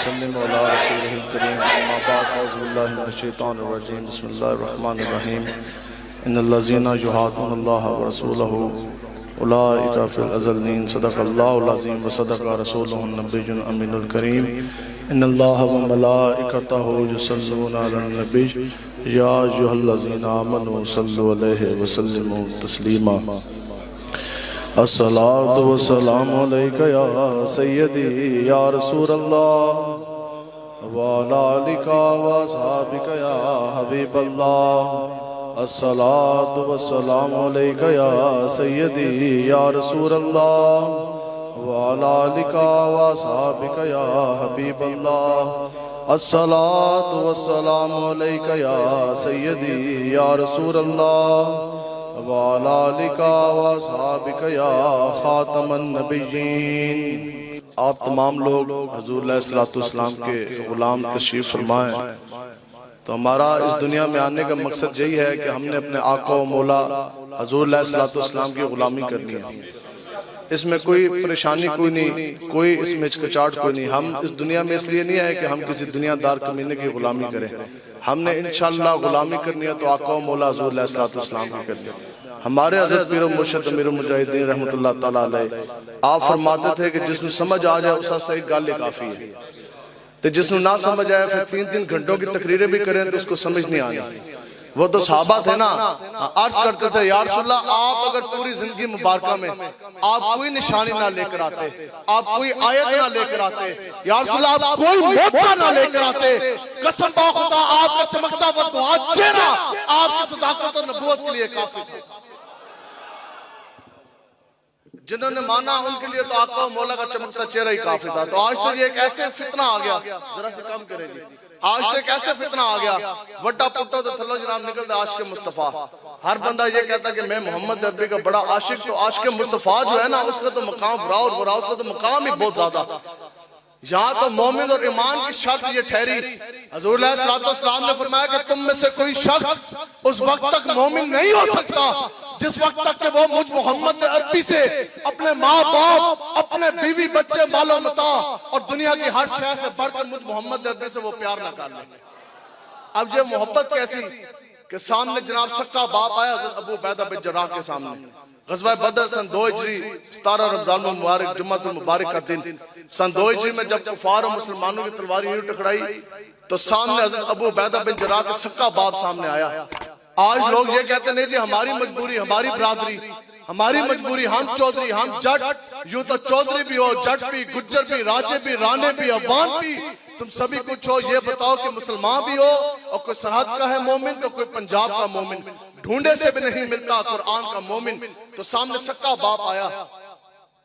وسلم على رسوله الكريم اما بعد اعوذ بالله من الشيطان الرجيم بسم الله الرحمن الرحيم ان الذين يحادون الله ورسوله اولئك في الاذلين صدق الله العظيم وصدق رسوله النبي الامين الكريم ان الله وملائكته يصلون على النبي يا ايها الذين امنوا صلوا عليه وسلموا تسليما الصلاة والسلام عليك يا سيدي يا رسول الله وعلى آلك وأصحابك يا حبيب الله الصلاة والسلام عليك يا سيدي يا رسول الله وعلى آلك وأصحابك يا حبيب الله الصلاة والسلام عليك يا سيدي يا رسول الله وعلى آلك وأصحابك يا خاتم النبيين۔ آپ تمام لوگ حضور علیہ السلام کے غلام تشریف فرمائیں۔ تو ہمارا اس دنیا میں آنے کا مقصد یہی ہے کہ ہم نے اپنے آقا و مولا حضور علیہ السلام کی غلامی کرنی ہے۔ اس میں کوئی پریشانی کوئی نہیں، کوئی اس میں ہچکچاہٹ کوئی نہیں۔ ہم اس دنیا میں اس لیے نہیں آئے کہ ہم کسی دنیا دار کمینے کی غلامی کریں۔ ہم نے انشاءاللہ غلامی کرنی ہے تو آقا و مولا حضور علیہ السلام کی کرنی ہے۔ ہمارے حضرت پیر و مرشد امیر المجاہدین رحمۃ اللہ تعالیٰ علیہ آپ فرماتے تھے کہ جس نے سمجھ آ جائے اس واسطے ایک گل کافی ہے، تو جس نے نہ سمجھ آئے پھر 3 گھنٹوں کی تقریریں بھی کریں تو اس کو سمجھ نہیں آنی۔ وہ تو صحابہ تھے نا، عرض کرتے تھے یا رسول اللہ آپ اگر پوری زندگی مبارکہ میں آپ کوئی نشانی نہ لے کر آتے، آپ کوئی آیت نہ لے کر آتے، یا رسول اللہ آپ کوئی موقع نہ لے کر آتے، قسم با خدا آپ کا چمکتا ہوا چہرہ آپ کی صداقت اور نبوت کے لیے کافی تھا۔ جنہوں نے مانا ان کے لیے تو آقا و مولا کا چمکتا چہرہ ہی کافی تھا۔ تو آج تو یہ ایک ایسے فتنہ آ گیا، ذرا سے کم کریں گے، آج تو ایک ایسے فتنہ آ گیا، وڈا پٹو تو تھلو جناب نکل دے عاشق مصطفیٰ۔ ہر بندہ یہ کہتا ہے کہ میں محمد عربی کا بڑا عاشق، تو عاشق مصطفیٰ جو ہے نا اس کا تو مقام برا اور برا، اس کا تو مقام ہی بہت زیادہ۔ یہاں تو مومن اور ایمان کی شرط یہ ٹھہری، حضور علیہ السلام نے فرمایا کہ تم میں سے کوئی شخص اس وقت تک مومن نہیں ہو سکتا جس وقت تک کہ وہ مجھ محمد عربی سے اپنے ماں باپ، اپنے بیوی بچے مال و متاع اور دنیا کی ہر شے سے بڑھ کر مجھ محمد عربی سے وہ پیار نہ کر لیں۔ اب یہ محبت کیسی کہ سامنے جناب سکا باپ آیا حضرت ابو عبیدہ بن جراح کے سامنے، غزوہ بدر سن 2 ہجری 17 رمضان المبارک جمعۃ المبارک کا دن، سن 2 ہجری میں جب کفار و مسلمانوں کی تلوار یوں ٹکرائی تو سامنے حضرت ابو عبیدہ بن جراح کا سکا باپ سامنے آیا۔ آج لوگ یہ کہتے ہیں جی ہماری مجبوری، ہماری برادری، ہماری مجبوری، ہم چودھری، ہم جٹ، یوں تو چودھری بھی ہو، جٹ بھی، گجر بھی، راجے بھی، رانے بھی، افغان بھی، تم سبھی کچھ ہو، یہ بتاؤ کہ مسلمان بھی ہو اور کوئی سرحد کا ہے مومن تو کوئی پنجاب کا مومن، ڈھونڈے سے بھی نہیں ملتا قرآن کا مومن۔ تو سامنے سکا باپ آیا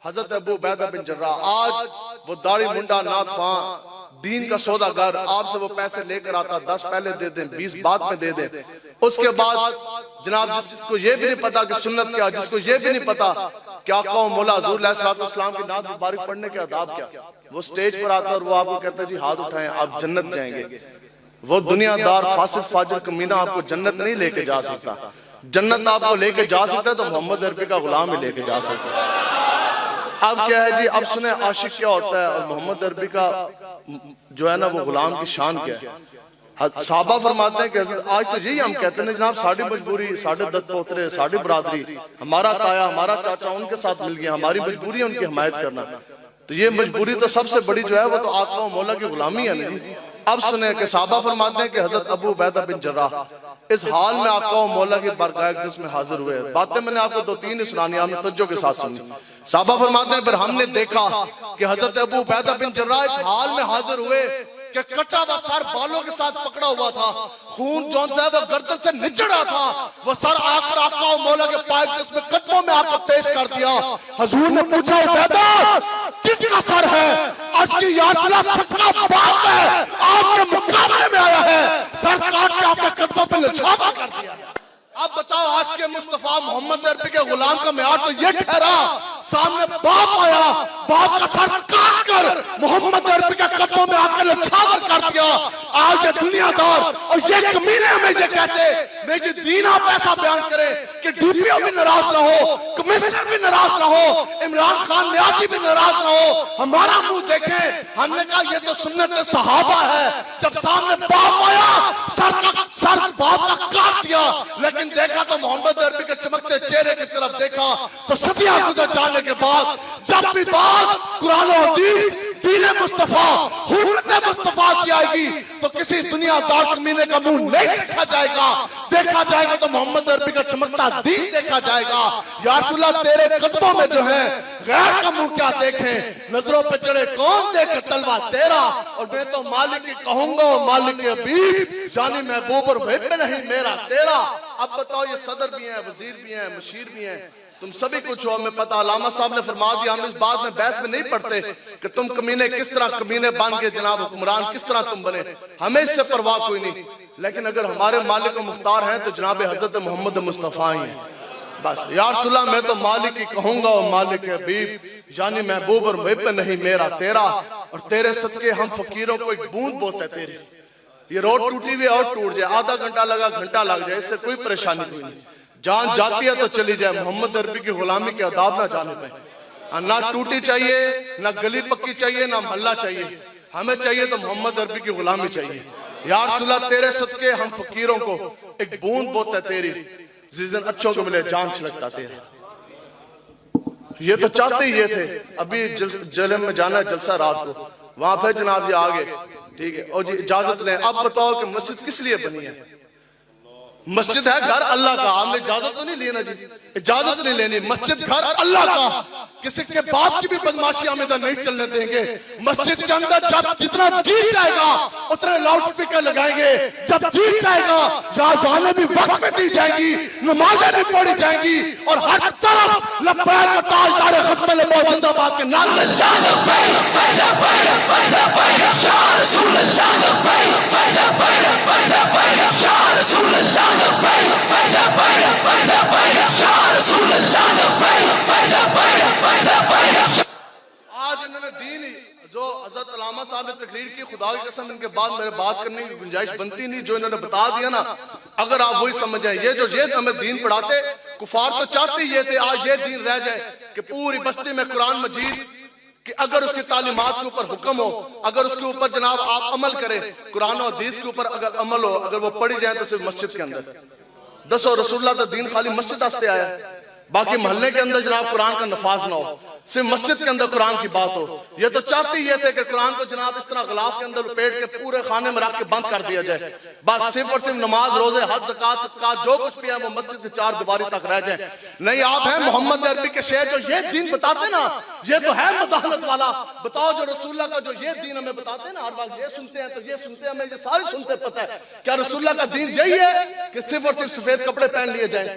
حضرت ابو عبیدہ بن جراح، آج وہ داڑھی منڈا نات خواں دین کا سوداگر، آپ سے وہ پیسے لے کر آتا، 10 پہلے دے دیں، 20 بعد میں دے دیں۔ اس کے بعد جناب جس کو یہ بھی نہیں پتا کہ سنت کیا، جس کو یہ بھی نہیں پتا کہ آقا و مولا حضور علیہ السلام کی نعت مبارک پڑھنے کے آداب کیا، وہ سٹیج پر آتا اور وہ آپ کو کہتا ہے جی ہاتھ اٹھائیں آپ جنت جائیں گے۔ وہ دنیا دار فاسق فاجر کمینہ آپ کو جنت نہیں لے کے جا سکتا، جنت آپ کو لے کے جا سکتا ہے تو محمد عربی کا غلام ہی لے کے جا سکتا ہے۔ اب کیا ہے جی، اب سنیں عاشق کیا ہوتا ہے اور محمد عربی کا جو ہے نا وہ غلام کی شان کیا ہے۔ صحابہ فرماتے ہیں کہ آج تو یہی ہم کہتے ہیں جناب ساڑھی مجبوری، ساڑھے دت پوترے، ساڑھی برادری، ہمارا تایا، ہمارا چاچا ان کے ساتھ مل گیا، ہماری مجبوری ہے ان کی حمایت کرنا۔ تو یہ مجبوری تو سب سے بڑی جو ہے وہ تو آقا و مولا کی غلامی ہے نہیں۔ اب سنیں کہ صحابہ فرماتے ہیں کہ حضرت ابو عبیدہ بن جراح اس حال میں آقا و مولا کی بارگاہ اقدس میں حاضر ہوئے۔ باتیں میں نے آپ کو 2-3 ہی سنانی، آپ نے توجہ کے ساتھ سنی۔ صحابہ فرماتے ہیں پھر ہم نے دیکھا کہ حضرت ابو عبیدہ بن جراح اس حال میں حاضر ہوئے کہ کٹا ہوا سر بالوں کے ساتھ پکڑا ہوا تھا، خون جون سے وہ گردن سے نچڑا تھا، وہ سر آ کر آقا و مولا کے پائے جس میں قدموں میں آ کر پیش کر دیا۔ حضور نے پوچھا عبیدہ کس کا سر ہے؟ آج کی یا رسول اللہ سکا باپ ہے، آپ کے مقابلے میں آیا ہے، سر کاٹ کے آپ کے قدموں پہ لچھاوا کر دیا۔ اب بتاؤ عاشق مصطفیٰ محمد عربی کے غلام کا معیار تو یہ ٹھہرا، سامنے باپ آیا، باپ کا سر کاٹ کر محمد عربی کے قدموں میں آ کر نچھاور کر دیا۔ آج یہ دنیا دار اور یہ کمینے ہمیں یہ کہتے نہیں جی دین آپ ایسا بیان کریں کہ ڈی پی او بھی ناراض نہ ہو, کمشنر بھی ناراض نہ ہو, عمران خان نیازی بھی ناراض نہ ہو. ہمارا منہ دیکھیں. ہم نے کہا یہ تو سنت صحابہ ہے. جب سامنے باپ آیا سر باپ کا کاٹ دیا, لیکن دیکھا تو محمد عربی کے چمکتے چہرے کی طرف دیکھا تو صدیاں گزر جانے کے بعد جب بھی بات قرآن و حدیث دین مصطفیٰ حکمت مصطفیٰ کی آئے گی تو کسی دنیا دار کمینے کا منہ نہیں دیکھا جائے گا. دیکھا جائے گا تو محمد عربی کا چمکتا دین دیکھا جائے گا. یا رسول اللہ تیرے قدموں میں جو ہے غیر کا منہ کیا دیکھیں, نظروں پہ چڑھے کون دیکھے تلوہ تیرا. اور میں تو مالک ہی کہوں گا مالک حبیب, یعنی محبوب اور محب نہیں میرا تیرا. اب بتاؤ یہ صدر بھی ہیں, وزیر بھی ہیں, مشیر بھی ہیں, تم سبھی کچھ ہو. ہمیں پتا علامہ صاحب نے فرما دیا, ہم اس بات میں بحث میں نہیں پڑھتے کہ تم کمینے کس طرح کمینے بن کے جناب حکمران کس طرح تم بنے, ہمیں اس سے پرواہ کوئی نہیں. لیکن اگر ہمارے مالک و مختار ہیں تو جناب حضرت محمد مصطفیٰ ہی ہیں بس. یا رسول اللہ میں تو مالک ہی کہوں گا مالک حبیب, یعنی محبوب اور محب نہیں میرا تیرا. اور تیرے صدقے ہم فقیروں کو ایک بوند بہت ہے تیری. یہ روڈ ٹوٹی ہوئی اور ٹوٹ جائے, آدھا گھنٹہ لگا گھنٹہ لگ جائے, اس سے کوئی پریشانی کوئی نہیں. جان جاتی ہے تو چلی جائے, محمد عربی کی غلامی کے عذاب نہ جانے پہ. نہ ٹوٹی چاہیے, نہ گلی پکی چاہیے, نہ محلہ چاہیے. ہمیں چاہیے تو محمد عربی کی غلامی چاہیے. یا رسول اللہ تیرے صدقے ہم فقیروں کو ایک بوند بہت ہے تیری. جس دن اچھوں کو ملے جان چھلکتا تیرا. یہ تو چاہتے ہی یہ تھے. ابھی جلم میں جانا ہے جلسہ رات کو, وہاں پہ جناب یہ آگے ٹھیک ہے. اور جی اجازت لیں. اب بتاؤ کہ مسجد کس لیے بنی ہے؟ مسجد ہے گھر اللہ کا. آپ نے اجازت تو نہیں لی نا جی, اجازت نہیں لینی. مسجد گھر اللہ کا, کسی کے باپ کی بھی بدماشی ہم ادھر نہیں چلنے دیں گے. مسجد کے اندر جب جتنا جی جائے گا اتنے لاؤڈ سپیکر لگائیں گے. جب جی جائے گا اذانیں بھی وقت میں دی جائیں گی, نمازیں بھی پڑھی جائیں گی, اور ہر طرف لبیک و تاجدار ختم نبوت زندہ باد کے نعرے آج انہوں نے دین جو حضرت علامہ صاحب نے تقریر کی, خدا کی قسم ان کے بعد میرے بات کرنے کی گنجائش بنتی نہیں. جو انہوں نے بتا دیا نا, اگر آپ وہی سمجھیں, یہ ہمیں دین پڑھاتے کفار تو چاہتے یہ تھے آج یہ دین رہ جائے کہ پوری بستی میں قرآن مجید کہ اگر اس کی تعلیمات کے اوپر حکم ہو, اگر اس کے اوپر جناب آپ عمل کریں, قرآن و حدیث کے اوپر اگر عمل ہو, اگر وہ پڑھی جائیں تو صرف مسجد کے اندر. دسو رسول اللہ کا دین خالی مسجد آستے آیا ہے, باقی محلے کے اندر جناب قرآن کا نفاذ نہ ہو, صرف مسجد کے اندر قرآن کی بات ہو. یہ تو چاہتے یہ تھے کہ قرآن کو جناب اس طرح غلاف کے اندر لپیٹ کے پورے خانے میں رکھ کے بند کر دیا جائے. بس صرف اور صرف نماز, روزے, حج, زکات, صدقات جو کچھ بھی ہے وہ مسجد سے چار دیواری تک رہ جائے. نہیں, آپ ہیں محمد عربی کے شیخ جو یہ دین بتاتے نا, یہ تو ہے مداحنت والا. بتاؤ جو رسول اللہ کا جو یہ دین ہمیں بتاتے ہیں نا, ہر وقت یہ سنتے ہیں تو یہ سنتے ہیں, ہمیں یہ سارے سنتے پتہ ہے کیا رسول اللہ کا دین یہی ہے کہ صرف اور صرف سفید کپڑے پہن لیے جائیں؟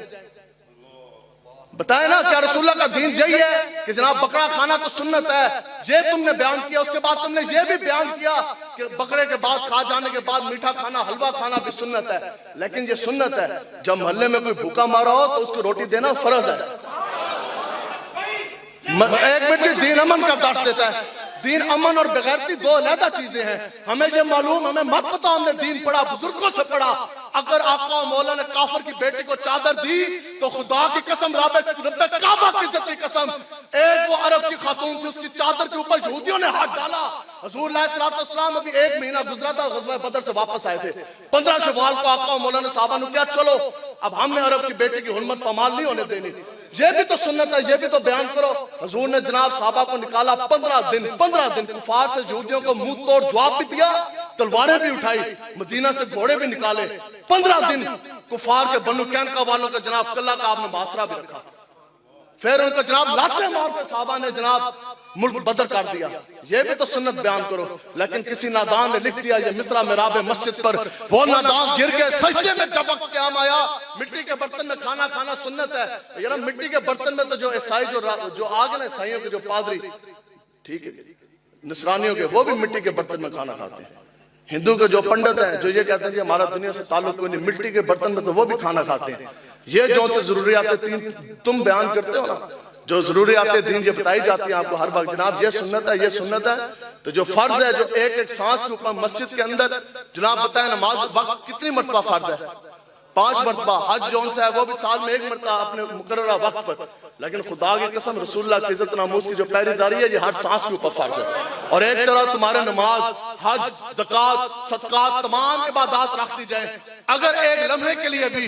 بتائیں نا, کیا رسول اللہ کا دین یہی ہے کہ جناب بکرا کھانا تو سنت ہے؟ یہ تم نے بیان کیا. اس کے بعد تم نے یہ بھی بیان کیا کہ بکرے کے بعد کھا جانے کے بعد میٹھا کھانا, حلوہ کھانا بھی سنت ہے. لیکن یہ سنت ہے, جب محلے میں کوئی بھوکا مارا ہو تو اس کو روٹی دینا فرض ہے. ایک منٹ, دین امن کا درس دیتا ہے. دین امن اور بغیرتی دو علیحدہ چیزیں ہیں. ہمیں یہ معلوم, ہمیں مت پتا, ہم نے دین پڑھا, بزرگوں سے پڑھا. اگر آقا و مولا نے کافر کی بیٹی کو چادر دی تو خدا کی قسم, رب کعبہ کی عزت کی قسم, ایک وہ عرب کی خاتون تھی, اس کی چادر کے اوپر یہودیوں نے ہاتھ ڈالا. حضور علیہ السلام ابھی 1 مہینہ گزرا تھا, غزوہ بدر سے واپس آئے تھے. 15 شوال کو آقا و مولا نے صحابہ نے کیا, چلو اب ہم نے عرب کی بیٹی کی حرمت پامال نہیں ہونے دینی. یہ بھی تو سنت ہے, یہ بھی تو بیان کرو. حضور نے جناب صحابہ کو نکالا 15 دن کفار سے یہودیوں کو منہ توڑ جواب بھی دیا, تلواریں بھی اٹھائی, مدینہ سے گھوڑے بھی نکالے. 15 دن کفار کے بنو قینقاع والوں کا جناب قلعہ کا آپ نے محاصرہ بھی رکھا. پھر ان کو جناب لاتے مار کے صحابہ نے جناب ملک بدر کر دیا. یہ بھی تو سنت بیان کرو. لیکن کسی نادان نے لکھ دیا یہ مصرع محراب مسجد پر, وہ نادان گر گئے سجدے میں. جب وقت قیام آیا, مٹی کے برتن میں کھانا کھانا سنت ہے. یار مٹی کے برتن میں تو جو عیسائی جو آگے نا, عیسائیوں کے جو پادری ٹھیک ہے, نصرانیوں کے, وہ بھی مٹی کے برتن میں کھانا کھاتے ہیں. ہندو کے جو پنڈت ہیں جو یہ کہتے ہیں کہ ہمارا دنیا سے تعلق کوئی نہیں, مٹی کے برتن میں تو وہ بھی کھانا کھاتے ہیں. یہ جو سے ضروریات تین تم بیان کرتے ہو نا, جو ضروریات دین یہ بتائی جاتی ہیں آپ کو ہر وقت، جناب یہ سنت ہے، یہ سنت ہے. تو جو فرض ہے، جو ایک ایک سانس کے اوپر مسجد کے اندر جناب بتائیں نماز وقت کتنی مرتبہ فرض ہے؟ 5 مرتبہ. حج جون سے ہے وہ بھی سال میں 1 مرتبہ اپنے مقررہ وقت پر. لیکن خدا کی قسم رسول اللہ کی عزت ناموس کی جو پہری داری ہے یہ ہر سانس کے اوپر فرض ہے. اور ایک طرح تمہارے نماز، حج، زکوٰۃ، صدقات، تمام عبادات رکھ دی جائیں، اگر ایک لمحے کے لیے بھی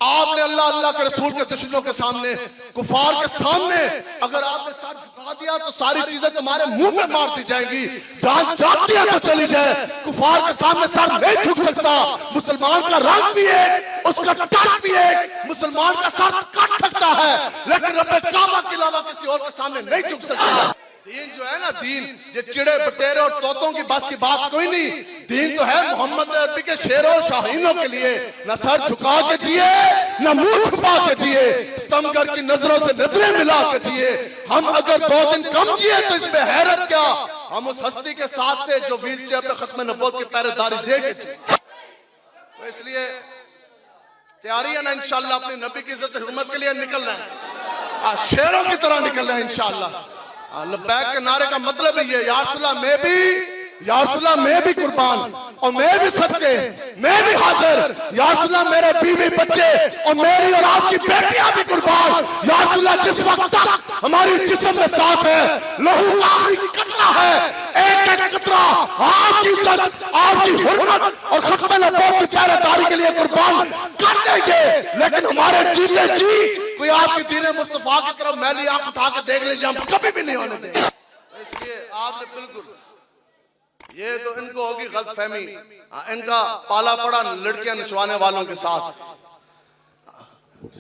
آپ نے اللہ کے رسول کے دشمنوں کے سامنے، کفار کے سامنے اگر آپ نے سر جھکا دیا تو ساری چیزیں تمہارے منہ پہ مار دی جائیں گی. جان جاتی ہے تو چلی جائے، کفار کے سامنے سر نہیں جھک سکتا. مسلمان کا رنگ بھی ایک، اس کا ٹچ بھی ایک، مسلمان کا سر کٹ سکتا ہے لیکن رب کعبہ کے علاوہ کسی اور کے سامنے نہیں جھک سکتا. دین جو ہے نا، دین یہ چڑے بٹیرے اور طوطوں کی بس کی بات کوئی نہیں. دین تو ہے محمد عربی کے شیروں اور شاہینوں کے لیے. نہ سر جھکا کے جیے، نہ منہ چھپا کے جیے، ستمگر کی نظروں سے نظریں ملا کے جیے. ہم اگر 2 دن کم جیے تو اس میں حیرت کیا، ہم اس ہستی کے ساتھ تھے جو ویل چیئر پہ ختم نبوت کی پہرے داری دے کے جیے. تو اس لیے تیاری ہے نا انشاءاللہ اپنی نبی کی عزت حرمت کے لیے نکلنا ہے، شیروں کی طرح نکلنا ہے انشاءاللہ. لبیک کے نعرے کا مطلب یہ، یا رسول اللہ میں بھی قربان اور میں بھی صدقے، میں بھی حاضر. یا رسول اللہ میرے بیوی بچے اور میری اور آپ کی بیٹیاں بھی قربان. یا رسول اللہ جس وقت تک ہماری جسم میں سانس ہے، لہو کا آخری قطرہ ہے، ایک ایک قطرہ آپ کی عزت، آپ کی حرمت اور ختم نبوت کی پہرے داری کے لیے قربان کر دیں گے. لیکن ہمارے جیتے جی کوئی آپ کی دین مصطفیٰ کی طرف میلی آنکھ اٹھا کے دیکھ لیجیے، ہم کبھی بھی نہیں ہونے دیں گے. اس لیے آپ نے بالکل یہ تو ان کو ہوگی غلط فہمی، ان کا پالا پڑا لڑکیاں نچوانے والوں کے ساتھ.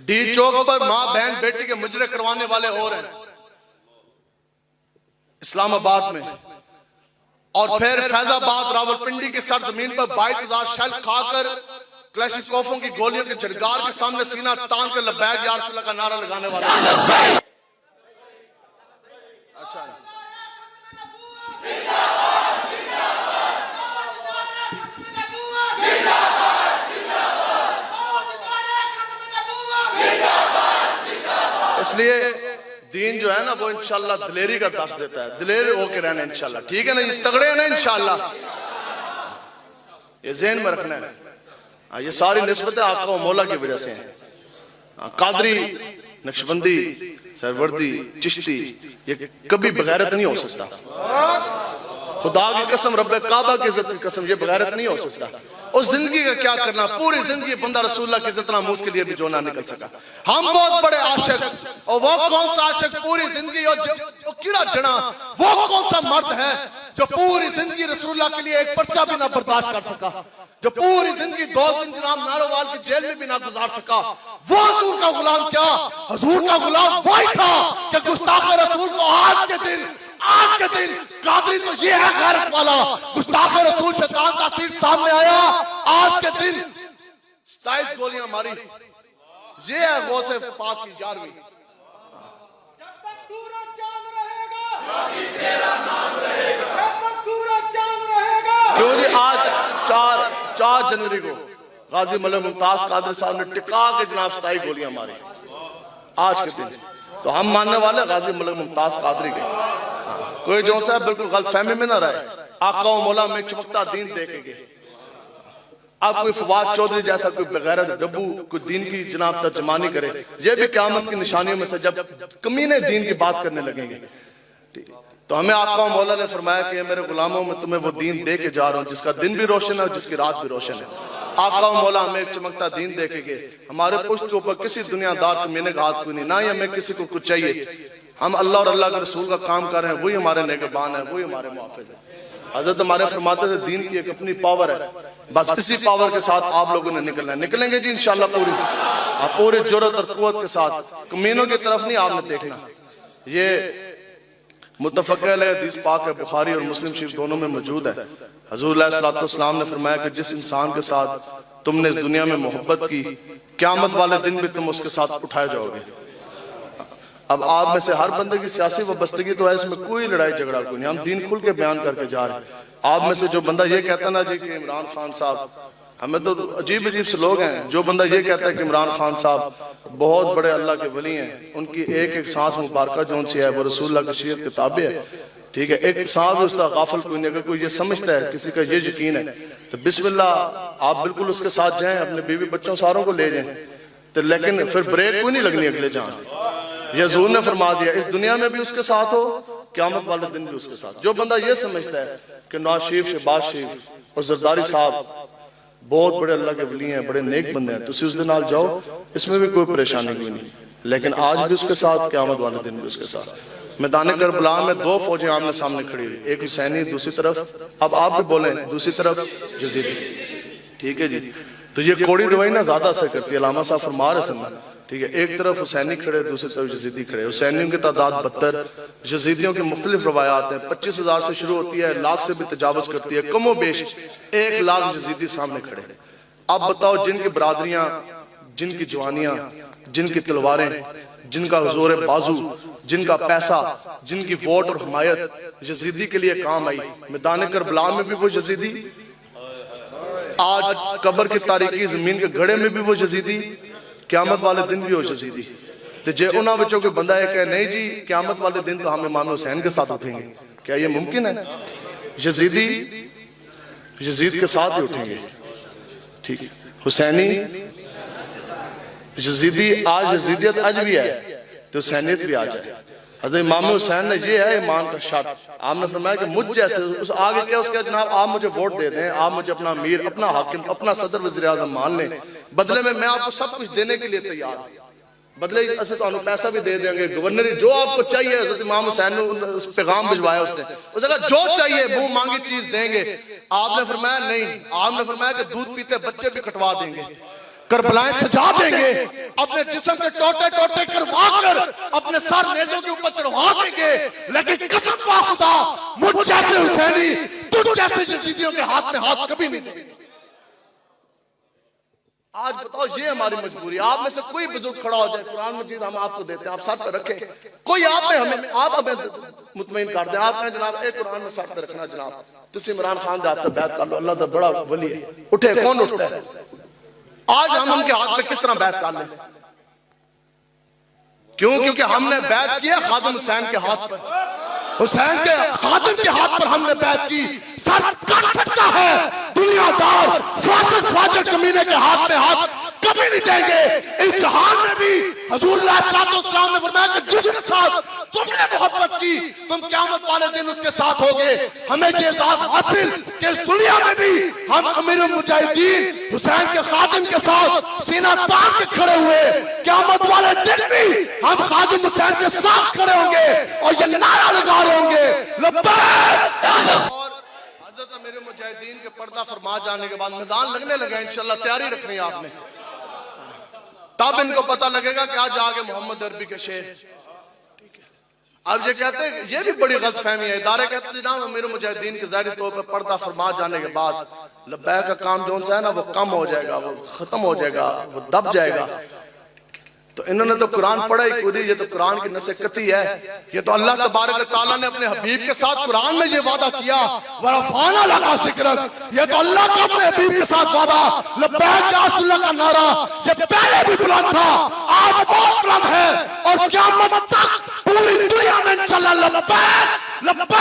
ڈی چوک پر ماں بہن بیٹی کے مجرے کروانے والے اور ہیں اسلام آباد میں، اور پھر فیض آباد راولپنڈی کی سرزمین پر 22,000 شیل کھا کر کلیشنکوفوں کی گولیوں کے جھنگار کے سامنے سینہ تان کے لبیک یا رسول اللہ کا نعرہ لگانے والے. اچھا اس لیے دین جو ہے نا وہ انشاءاللہ دلیری کا درس دیتا ہے. دلیر ہو کے رہنا انشاءاللہ، ٹھیک ہے نا، تگڑے ہیں نا انشاءاللہ. یہ ذہن میں رکھنا ہے. یہ ساری نسبتیں آقا و مولا کی وجہ سے ہیں. قادری، نقشبندی، سہروردی، چشتی یہ کبھی بغیرت نہیں ہو سکتا. خدا کی قسم، رب کعبہ کی عزت کی قسم، یہ بغیرت نہیں ہو سکتا. اس زندگی کا کیا کرنا، پوری زندگی بندہ رسول اللہ کی عزت ناموس کے لیے بھی جو نہ نکل سکا. ہم بہت بڑے عاشق، اور وہ کون سا عاشق پوری زندگی اور جو کیڑا جنا، وہ کون سا مرد ہے جو پوری زندگی رسول اللہ کے لیے ایک پرچہ بھی نہ برداشت کر سکا، جو پوری زندگی 2 دن جناب نارووال کی جیل میں بھی نہ گزار سکا. وہ حضور کا غلام کیا، حضور کا غلام وہی تھا کہ گستاخ رسول کو آج کے دن قادری تو یہ ہے غیرت والا، گستاخ رسول شیطان کا سیر سامنے آیا، آج کے دن 27 گولیاں ماری. یہ ہے غوث پاک کی 11ویں. جب تک سورج چاند رہے گا تیرا نام رہے گا، جب تک سورج چاند رہے گا. کیوں جی آج 4 جنوری کو غازی ملک ممتاز قادری صاحب نے ٹکا کے جناب 27 گولیاں ماری آج کے دن. تو ہم ماننے والے غازی ملک ممتاز قادری کے. کوئی جو سا بالکل غلط فہمی میں نہ رہے. آقا و مولا میں چمکتا دین دیکھیں گے. اب کوئی فواد چودھری جیسا کوئی بغیرت ڈبو کوئی دین کی جناب ترجمانی کرے، یہ بھی قیامت کی نشانیوں میں سے جب کمینے دین کی بات کرنے لگیں گے. تو ہمیں آقا و مولا نے فرمایا کہ میرے غلاموں میں تمہیں وہ دین دے کے جا رہا ہوں جس کا دن بھی روشن ہے اور جس کی رات بھی روشن ہے. آقا و مولا ہمیں ایک چمکتا دین دیکھیں گے. ہمارے پشت کے اوپر کسی دنیا دار کمینے کا ہاتھ کوئی نہیں، نہ ہی ہمیں کسی کو کچھ چاہیے. ہم اللہ اور اللہ کے رسول کا کام کر رہے ہیں، وہی ہمارے نگہبان ہیں، وہی ہمارے محافظ ہیں. حضرت ہمارے فرماتے تھے دین کی ایک اپنی پاور ہے، بس اسی پاور کے ساتھ آپ لوگوں نے نکلنا ہے. نکلیں گے جی انشاءاللہ پوری جرأت اور قوت کے ساتھ. کمینوں کی طرف نہیں آپ نے دیکھنا. یہ متفق علیہ حدیث پاک ہے، بخاری اور مسلم شریف دونوں میں موجود ہے. حضور علیہ الصلوۃ والسلام نے فرمایا کہ جس انسان کے ساتھ تم نے اس دنیا میں محبت کی، قیامت والے دن بھی تم اس کے ساتھ اٹھائے جاؤ گے. اب آپ میں سے ہر بندے کی سیاسی وابستگی تو ہے، اس میں کوئی لڑائی جھگڑا کوئی نہیں، ہم دین کھل کے بیان کر کے جا رہے ہیں. آپ میں سے جو بندہ یہ کہتا نا جی کہ عمران خان صاحب ہمیں تو عجیب عجیب سے لوگ ہیں، جو بندہ یہ کہتا ہے کہ عمران خان صاحب بہت بڑے اللہ کے ولی ہیں، ان کی ایک ایک سانس مبارکہ جو ان سے ہے وہ رسول اللہ کی شریعت کے تابع ہے، ٹھیک ہے، ایک سانس اس کا غافل کوئی نہیں، اگر کوئی یہ سمجھتا ہے، کسی کا یہ یقین ہے تو بسم اللہ آپ بالکل اس کے ساتھ جائیں، اپنے بیوی بچوں ساروں کو لے جائیں، تو لیکن پھر بریک کوئی نہیں لگنی اگلے جان. یہ حضور نے فرما دیا اس دنیا میں بھی اس کے ساتھ ہو، قیامت والے دن بھی اس کے ساتھ. جو بندہ یہ سمجھتا ہے کہ نواز شریف شہباز شریف اور زرداری صاحب بہت بڑے اللہ کے ولی ہیں، بڑے نیک بندے ہیں، تو اسی اس دن نال جاؤ، اس میں بھی کوئی پریشانی کوئی نہیں، لیکن آج بھی اس کے ساتھ، قیامت والے دن بھی اس کے ساتھ. میدان کربلا میں دو فوجیں آمنے سامنے کھڑی ہوئی، ایک حسینی دوسری طرف، اب آپ بھی بولیں، دوسری طرف یزیدی، ٹھیک ہے جی. تو یہ کوڑی دوائی نا زیادہ اثر کرتی ہے، علامہ صاحب فرما رہے سن، ٹھیک ہے، ایک طرف حسینی کھڑے دوسری طرف یزیدی کھڑے. حسینیوں کی تعداد 72، یزیدیوں کی مختلف روایات ہیں، 25,000 سے شروع ہوتی ہے، لاکھ سے بھی تجاوز کرتی ہے، کم و بیش 1,00,000 یزیدی سامنے کھڑے. اب بتاؤ جن کی برادریاں، جن کی جوانیاں، جن کی تلواریں، جن کا زور بازو، جن کا پیسہ، جن کی ووٹ اور حمایت یزیدی کے لیے کام آئی، میدان کربلا میں بھی وہ یزیدی، آج قبر کی تاریکی زمین کے گھڑے میں بھی وہ یزیدی، قیامت والے دن بھی وہ یزیدی. تو جے انہاں بچوں کے بندہ ہے کہ نہیں جی قیامت والے دن تو ہم امام حسین کے ساتھ اٹھیں گے، کیا یہ ممکن ہے؟ یزیدی یزید کے ساتھ ہی اٹھیں گے، ٹھیک ہے. حسینی یزیدی، آج یزیدیت آج بھی ہے تو حسینیت بھی آ جائے. حضرت امام حسین نے یہ ہے ایمان کا شرط، آپ نے فرمایا کہ مجھ جیسے اس آگے کیا اس کے جناب آپ مجھے ووٹ دے دیں، آپ مجھے اپنا امیر، اپنا حاکم، اپنا صدر وزیر اعظم مان لیں، بدلے میں آپ کو سب کچھ دینے کے لیے تیار ہوں، بدلے اسے تو پیسہ بھی دے دیں گے، گورنری جو آپ کو چاہیے. حضرت امام حسین نے پیغام بھجوایا، اس نے اس نے کہا جو چاہیے منہ مانگی چیز دیں گے. آپ نے فرمایا نہیں، آپ نے فرمایا کہ دودھ پیتے بچے بھی کٹوا دیں گے، کربلائیں سجا دیں گے، اپنے جسم کے ٹوٹے ٹوٹے کروا کر اپنے سر نیزوں کے اوپر چڑھوا دیں گے، لیکن قسم کا خدا مجھ جیسے حسینی تجھ جیسے یزیدیوں کے ہاتھ میں ہاتھ کبھی نہیں دیں گے. آج بتاؤ یہ ہماری مجبوری. آپ میں سے کوئی بزرگ کھڑا ہو جائے، قرآن مجید ہم آپ کو دیتے ہیں، آپ ساتھ پہ رکھیں، کوئی آپ ہمیں مطمئن کر دیں، آپ کہیں جناب ایک قرآن میں ساتھ پہ رکھنا جناب، تسی عمران خان دے ہاتھ پہ بیعت کر لو، اللہ دا بڑا ولی ہے. اٹھے کون اٹھتا ہے؟ آج ہم ان کے ہاتھ پہ کس طرح بیعت کر لیں؟ کیوں؟ کیونکہ ہم نے بیعت کیا خادم حسین کے ہاتھ پر، حسین کے خادم کے ہاتھ پر ہم نے بیعت کی. سر کٹ سکتا ہے دنیا دار فاسق فاجر کمینے کے ہاتھ میں ہاتھ کبھی نہیں دیں گے. اس جہان میں بھی حضور علیہ السلام نے فرمایا کہ جس کے ساتھ تم نے محبت کی تم قیامت والے دن اس کے ساتھ ہوگے. ہمیں یہ احساس حاصل کہ اس دنیا میں بھی ہم امیر المجاہدین حسین کے خادم کے ساتھ سینہ تان کے کھڑے ہوئے، قیامت والے دن بھی ہم خادم حسین کے ساتھ کھڑے ہوں گے اور یہ نعرہ لگا رہے ہوں گے لبیک. اور حضرت امیر المجاہدین کے پردہ فرما جانے کے بعد میدان لگنے لگا، انشاءاللہ تیاری رکھنی ہے آپ نے، تب ان کو پتہ لگے گا کہ آج آگے محمد عربی کے شعر. اب یہ کہتے ہیں یہ بھی بڑی غلط فہمی ہے، ادارے کہتے ہیں جناب امیر المجاہدین کے ظاہری طور پر پردہ فرما جانے کے بعد لبیک کا کام جو ان سے ہے نا وہ کم ہو جائے گا، وہ ختم ہو جائے گا، وہ دب جائے گا. تو انہوں نے تو قرآن پڑھا ہی کوئی نہیں، یہ تو قرآن کی نص قطعی ہے. یہ تو اللہ تبارک و تعالیٰ نے اپنے حبیب کے ساتھ قرآن میں یہ وعدہ کیا وَرَفَعْنَا لَكَ ذِكْرَكَ، یہ تو اللہ کا اپنے حبیب کے ساتھ وعدہ. لبیک یا رسول اللہ کا نعرہ یہ پہلے بھی بلند تھا، آج اور بلند ہے، اور قیامت تک پوری دنیا میں انشاءاللہ لبیک لبیک